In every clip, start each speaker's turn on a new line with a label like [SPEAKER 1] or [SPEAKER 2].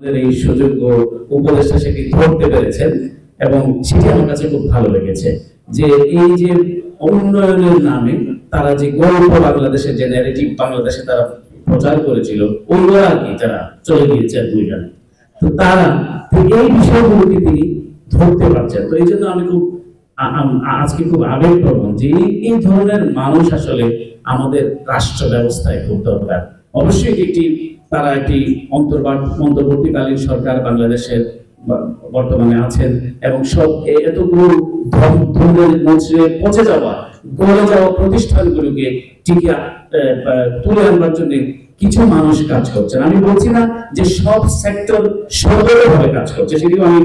[SPEAKER 1] এই সুযোগ্য উপদেষ্টা সেটি ধরতে পেরেছেন এবং সেটি আমার কাছে খুব ভালো লেগেছে যে এই যে উন্নয়নের নামে তারা যে গল্প বাংলাদেশের যে ন্যারেটিভ বাংলাদেশে তারা প্রচার করেছিল ওইগুলো আর কি যারা চলে গিয়েছেন দুইজন, তো তারা এই বিষয়গুলোকে তিনি ধরতে পারছেন। তো এই জন্য আমি খুব আজকে খুব আবেগপ্রবণ যে এই ধরনের মানুষ আসলে আমাদের রাষ্ট্র ব্যবস্থায় খুব দরকার। অবশ্যই একটি তারা একটি অন্তর্বর্তীকালীন সরকার বাংলাদেশের বর্তমানে আছেন এবং সব এতগুলো পচে যাওয়া গড়ে যাওয়া প্রতিষ্ঠানগুলোকে টিকে তুলে আনবার জন্য কিছু মানুষ কাজ করছেন। আমি বলছি না যে সব সেক্টর সদরভাবে কাজ করছে, সেটিও আমি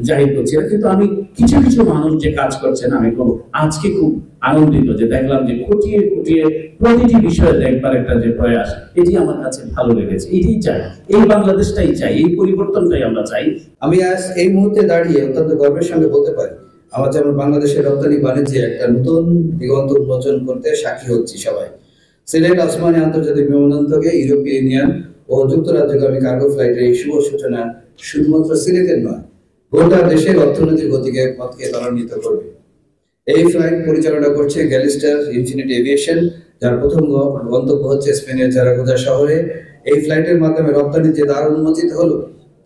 [SPEAKER 1] জাহির করছি না, কিন্তু আমি কিছু কিছু মানুষ যে কাজ করছেন আমি খুব আজকে খুব আনন্দিত যে দেখলাম যে খুঁটিয়ে খুঁটিয়ে প্রতিটি বিষয়ে দেখবার একটা যে প্রয়াস, এটি আমার কাছে ভালো লেগেছে। এটাই চাই, এই বাংলাদেশটাই চাই, এই পরিবর্তনটাই আমরা চাই।
[SPEAKER 2] আমি আজ এই মুহূর্তে দাঁড়িয়ে অত্যন্ত গর্বের সঙ্গে বলতে পারি আমার যেমন বাংলাদেশের রপ্তানি বাণিজ্যে একটা নতুন দিগন্ত উন্মোচন করতে সাক্ষী হচ্ছি সবাই। সিলেট ওসমানী আন্তর্জাতিক বিমানবন্দর থেকে ইউরোপীয় ইউনিয়ন ও যুক্তরাজ্যগামী কার্গো ফ্লাইটের এই শুভ সূচনা শুধুমাত্র সিলেটের নয়, গোটা দেশের অর্থনৈতিক গতিকে পথকে ত্বরান্বিত করবে। এই ফ্লাইট পরিচালনা করছে গ্যালিস্টার ইনফিনিটি এভিয়েশন, যার প্রথম গন্তব্য হচ্ছে স্পেনের জারাগোজা শহরে। এই ফ্লাইটের মাধ্যমে রপ্তানি যে দ্বার উন্মোচিত হলো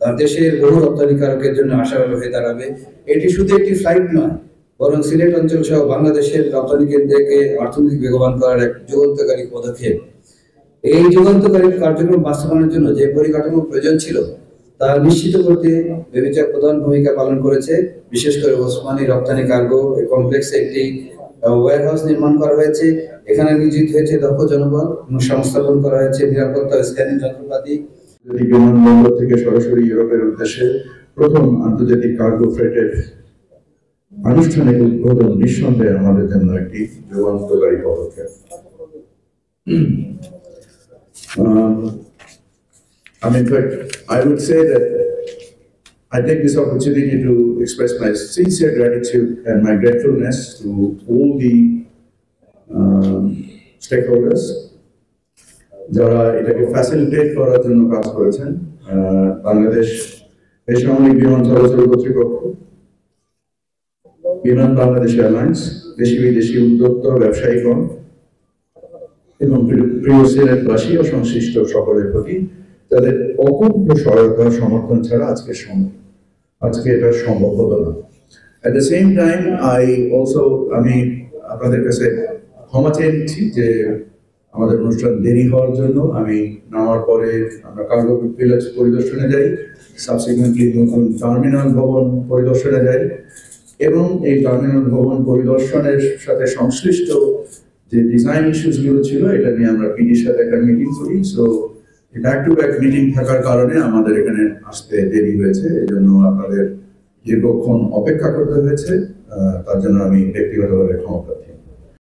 [SPEAKER 2] তার দেশের বহু রপ্তানিকারকের জন্য আশার আলো হয়ে দাঁড়াবে। এটি শুধু একটি ফ্লাইট নয়, বরং সিলেট অঞ্চল সহ বাংলাদেশের রপ্তানি কেন্দ্রকে অর্থনৈতিক বেগবান করার এক যুগান্তকারী পদক্ষেপ। এই যুগান্তকারী কার্যক্রম বাস্তবায়নের জন্য যে পরিকাঠামো প্রয়োজন ছিল তা নিশ্চিত করতে বিবেচক প্রধান ভূমিকা পালন করেছে। বিশেষ করে ওসমানী রপ্তানি কার্গো কমপ্লেক্সে একটি ওয়্যারহাউস নির্মাণ করা হয়েছে। এখানে নিয়োজিত হয়েছে দক্ষ জনবল এবং সংস্থাপন করা হয়েছে নিরাপত্তা স্ক্যানিং যন্ত্রপাতি।
[SPEAKER 3] বিমানবন্দর থেকে সরাসরি ইউরোপের উদ্দেশ্যে প্রথম আন্তর্জাতিক কার্গো ফ্রেটের আনুষ্ঠানিক উদ্বোধন নিঃসন্দেহে আমাদের জন্য একটি যুগান্তকারী পদক্ষেপ। In fact, I would say that I take this opportunity to express my sincere gratitude and my gratefulness to all the stakeholders যারা এটাকে ফ্যাসিলিটেট করার জন্য কাজ করেছেন। বাংলাদেশ বেসামরিক বিমান চলাচল কর্তৃপক্ষ, বিমান বাংলাদেশ এয়ারলাইন্স, দেশি বিদেশি উদ্যোক্তা ব্যবসায়ীগণ এবং প্রিয় সিলেটবাসী ও সংশ্লিষ্ট সকলের প্রতি তাদের অকুণ্ঠ সহায়তা সমর্থন ছাড়া আজকে এটা সম্ভব হতো না। At the same time, আমি আপনাদের কাছে ক্ষমা চেয়ে নিচ্ছি যে আমাদের অনুষ্ঠান দেরি হওয়ার জন্য। আমি নামার পরে আমরা কার্গো ভিলেজ পরিদর্শনে যাই, সাবসিকুয়েন্টলি নতুন টার্মিনাল ভবন পরিদর্শনে যাই এবং এই টার্মিনাল ভবন পরিদর্শনের সাথে সংশ্লিষ্ট যে ডিজাইন ইস্যুসগুলো ছিল এটা নিয়ে আমরা পিডির সাথে একটা মিটিং করি। So back to back meeting থাকার কারণে আমাদের এখানে আসতে দেরি হয়েছে, এই জন্য আপনাদের দীর্ঘক্ষণ অপেক্ষা করতে হয়েছে, তার জন্য আমি ব্যক্তিগতভাবে ক্ষমা